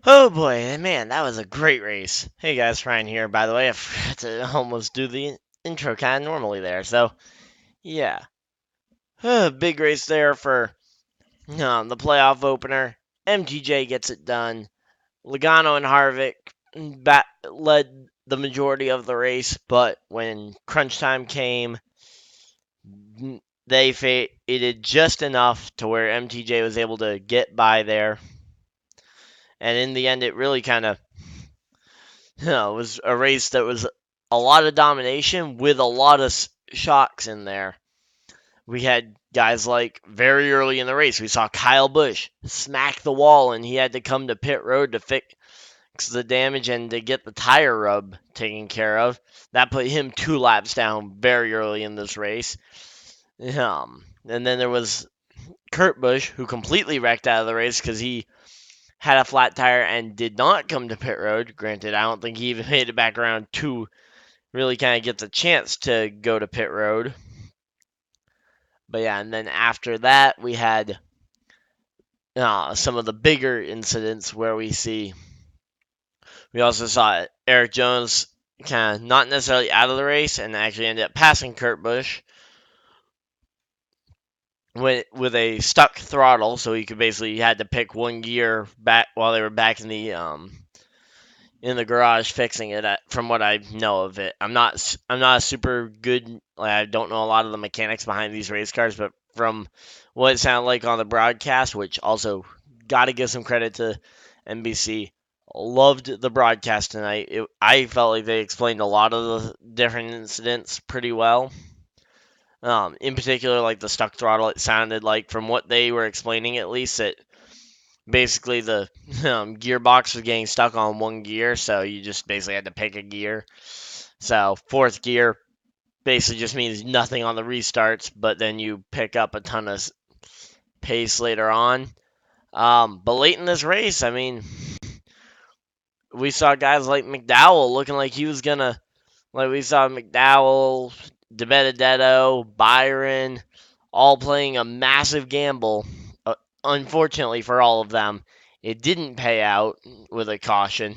Oh boy, man, that was a great race. Hey guys, Ryan here, by the way. I forgot to almost do the intro kind of normally there. So, yeah. Big race there for the playoff opener. MTJ gets it done. Logano and Harvick led the majority of the race, but when crunch time came, they faded just enough to where MTJ was able to get by there. And in the end, it really kind of it was a race that was a lot of domination with a lot of shocks in there. We had guys like very early in the race, we saw Kyle Busch smack the wall and he had to come to pit road to fix the damage and to get the tire rub taken care of. That put him 2 laps down very early in this race. And then there was Kurt Busch, who completely wrecked out of the race because he had a flat tire and did not come to pit road. Granted, I don't think he even made it back around to really kind of gets a chance to go to pit road. But yeah, and then after that, we had some of the bigger incidents where we also saw Eric Jones kind of not necessarily out of the race and actually ended up passing Kurt Busch with a stuck throttle, so he could basically had to pick one gear back while they were back in the garage fixing it. From what I know of it, I'm not a super good. Like, I don't know a lot of the mechanics behind these race cars, but from what it sounded like on the broadcast, which also got to give some credit to NBC. Loved the broadcast tonight. I felt like they explained a lot of the different incidents pretty well. In particular, like the stuck throttle, it sounded like from what they were explaining, at least, that basically the gearbox was getting stuck on one gear, so you just basically had to pick a gear. So fourth gear basically just means nothing on the restarts, but then you pick up a ton of pace later on. But late in this race, I mean, we saw guys like McDowell looking like he was gonna, like we saw McDowell, DeBenedetto, Byron, all playing a massive gamble. Unfortunately for all of them, it didn't pay out with a caution,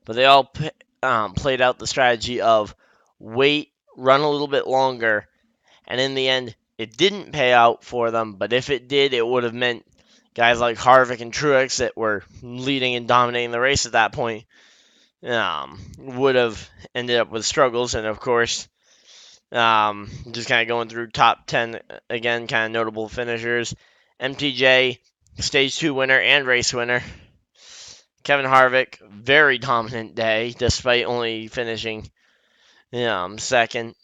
but they all played out the strategy of wait, run a little bit longer, and in the end, it didn't pay out for them. But if it did, it would have meant guys like Harvick and Truex that were leading and dominating the race at that point would have ended up with struggles. And of course, just kind of going through top 10 again, kind of notable finishers. MTJ, stage 2 winner and race winner. Kevin Harvick, very dominant day, despite only finishing second.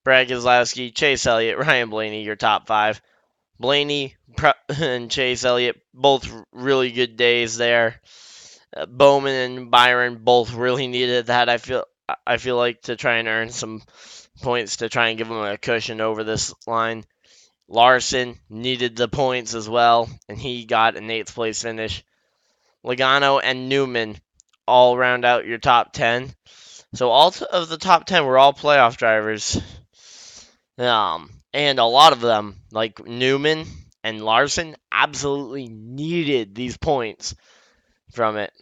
Brad Keselowski, Chase Elliott, Ryan Blaney, your top 5. Blaney and Chase Elliott, both really good days there. Bowman and Byron both really needed that. I feel like to try and earn some points to try and give them a cushion over this line. Larson needed the points as well, and he got an 8th place finish. Logano and Newman all round out your top 10. So all of the top 10 were all playoff drivers. And a lot of them, like Newman and Larson, absolutely needed these points from it.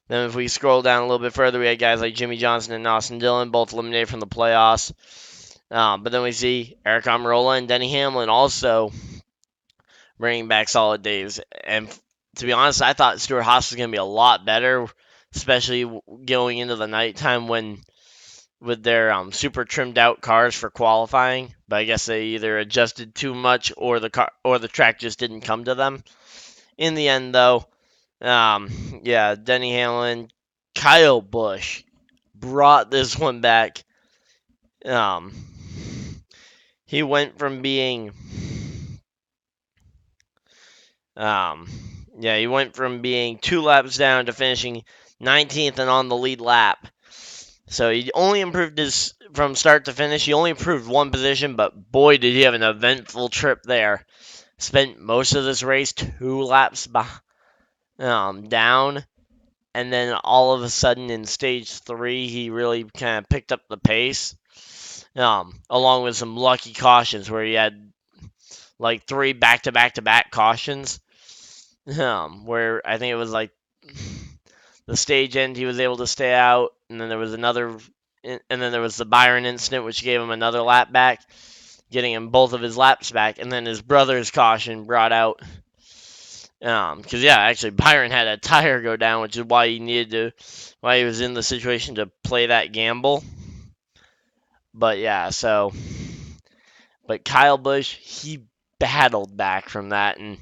Then if we scroll down a little bit further, we had guys like Jimmy Johnson and Austin Dillon, both eliminated from the playoffs. But then we see Eric Almirola and Denny Hamlin also bringing back solid days. And to be honest, I thought Stuart Haas was going to be a lot better, especially going into the nighttime with their super trimmed out cars for qualifying. But I guess they either adjusted too much or the track just didn't come to them. In the end, though, yeah, Denny Hamlin, Kyle Busch brought this one back. Um, he went from being he went from being 2 laps down to finishing 19th and on the lead lap. So he only improved from start to finish. He only improved one position, but boy, did he have an eventful trip there. Spent most of this race 2 laps down, and then all of a sudden in stage 3, he really kind of picked up the pace. Along with some lucky cautions where he had like 3 back-to-back-to-back cautions. where I think it was like the stage end, he was able to stay out, and then there was the Byron incident, which gave him another lap back, getting him both of his laps back, and then his brother's caution brought out. Because yeah, actually Byron had a tire go down, which is why he was in the situation to play that gamble. But yeah, but Kyle Busch, he battled back from that, and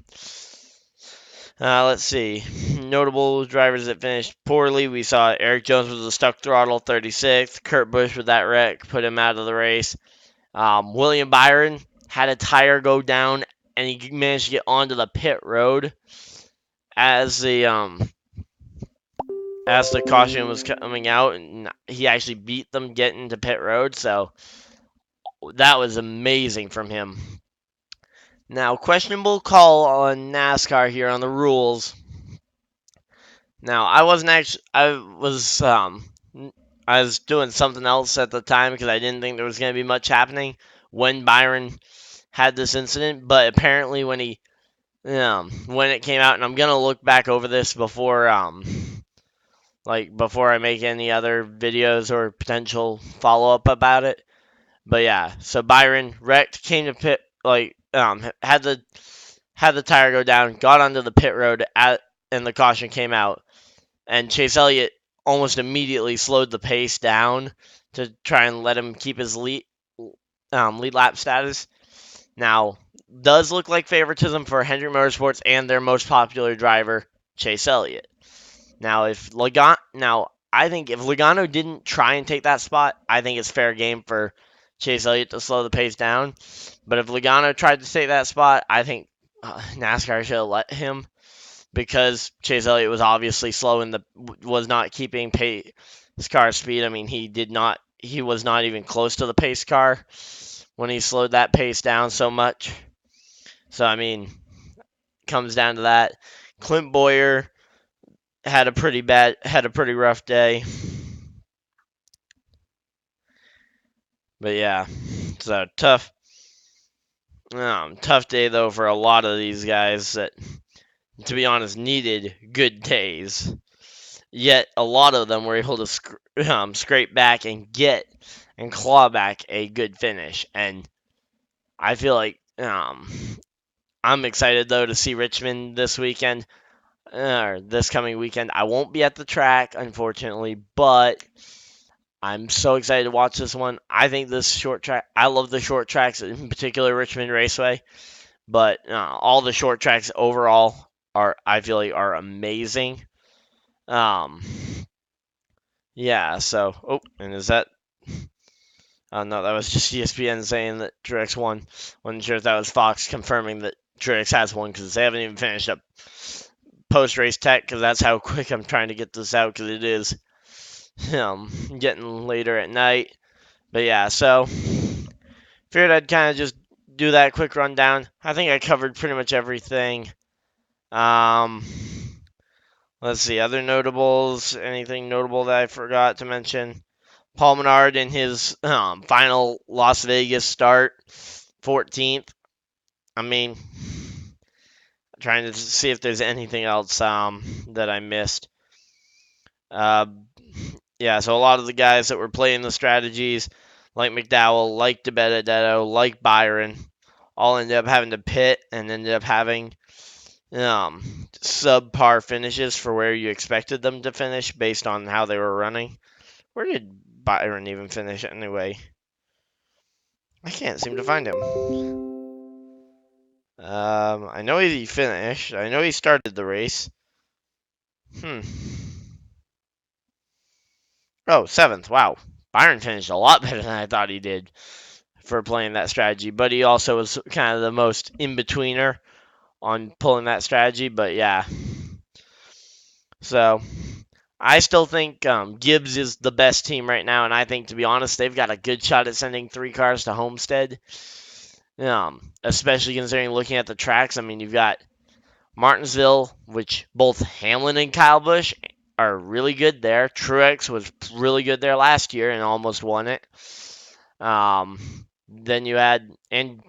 let's see. Notable drivers that finished poorly. We saw Eric Jones with a stuck throttle, 36th. Kurt Busch with that wreck put him out of the race. William Byron had a tire go down, and he managed to get onto the pit road as the caution was coming out, and he actually beat them getting to pit road. So that was amazing from him. Now, questionable call on NASCAR here on the rules. Now, I was doing something else at the time because I didn't think there was going to be much happening when Byron had this incident. But apparently, when it came out, and I'm gonna look back over this before I make any other videos or potential follow up about it. But yeah, so Byron wrecked, came to pit, had the tire go down, got onto the pit road and the caution came out, and Chase Elliott almost immediately slowed the pace down to try and let him keep his lead lap status. Now, does look like favoritism for Hendrick Motorsports and their most popular driver, Chase Elliott. Now, I think if Logano didn't try and take that spot, I think it's fair game for Chase Elliott to slow the pace down. But if Logano tried to take that spot, I think NASCAR should have let him, because Chase Elliott was obviously was not keeping pace car speed. I mean, he was not even close to the pace car when he slowed that pace down so much. So I mean, comes down to that. Clint Bowyer had a pretty rough day. But yeah, so tough day though for a lot of these guys that, to be honest, needed good days. Yet a lot of them were able to scrape back and claw back a good finish. And I feel like I'm excited though to see Richmond this weekend, or this coming weekend. I won't be at the track, unfortunately, but I'm so excited to watch this one. I think this short track, I love the short tracks, in particular Richmond Raceway, but all the short tracks overall I feel like are amazing. Yeah, so, and is that, no, that was just ESPN saying that Truex won. Wasn't sure if that was Fox confirming that Truex has won, because they haven't even finished up post-race tech, because that's how quick I'm trying to get this out, because it is getting later at night. But yeah, so figured I'd kind of just do that quick rundown. I think I covered pretty much everything. Let's see, other notables, anything notable that I forgot to mention. Paul Menard in his final Las Vegas start, 14th. I mean, trying to see if there's anything else that I missed. Yeah, so a lot of the guys that were playing the strategies, like McDowell, like DiBenedetto, like Byron, all ended up having to pit and ended up having subpar finishes for where you expected them to finish based on how they were running. Where did Byron even finish anyway? I can't seem to find him. I know he finished. I know he started the race. Oh, 7th. Wow. Byron finished a lot better than I thought he did for playing that strategy, but he also was kind of the most in-betweener on pulling that strategy. But yeah. So I still think Gibbs is the best team right now, and I think, to be honest, they've got a good shot at sending 3 cars to Homestead. Especially considering looking at the tracks. I mean, you've got Martinsville, which both Hamlin and Kyle Busch are really good there. Truex was really good there last year and almost won it. Then you had, and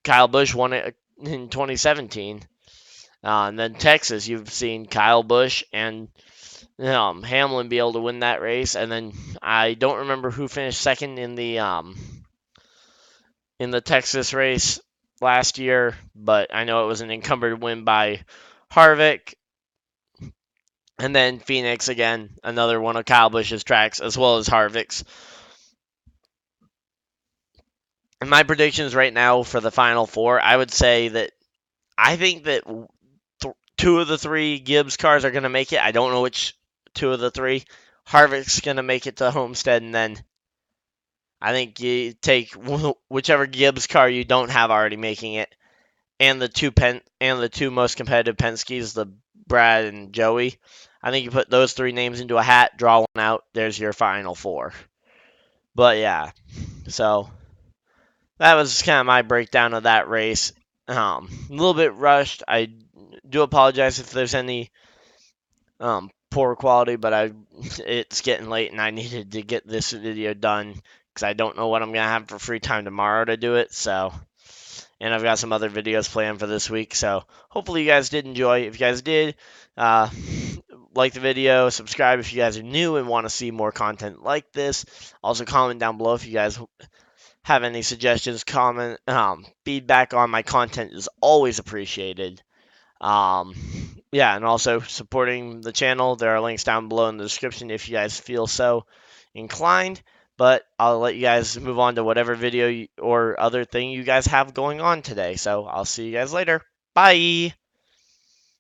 Kyle Busch won it in 2017. And then Texas, you've seen Kyle Busch and Hamlin be able to win that race, and then I don't remember who finished second in the Texas race last year, but I know it was an encumbered win by Harvick. And then Phoenix again, another one of Kyle Busch's tracks, as well as Harvick's. And my predictions right now for the final four, I would say that I think that two of the three Gibbs cars are going to make it. I don't know which two of the three. Harvick's going to make it to Homestead, and then I think you take whichever Gibbs car you don't have already making it, and the two most competitive Penske's, the Brad and Joey. I think you put those three names into a hat, draw one out. There's your final four. But yeah, so that was kind of my breakdown of that race. A little bit rushed. I do apologize if there's any poor quality, but it's getting late and I needed to get this video done because I don't know what I'm gonna have for free time tomorrow to do it. So, and I've got some other videos planned for this week. So hopefully you guys did enjoy. If you guys did, uh, like the video, subscribe if you guys are new and want to see more content like this. Also comment down below if you guys have any suggestions, comment, feedback on my content is always appreciated. Um, yeah, and also supporting the channel. There are links down below in the description if you guys feel so inclined. But I'll let you guys move on to whatever video or other thing you guys have going on today. So I'll see you guys later. Bye.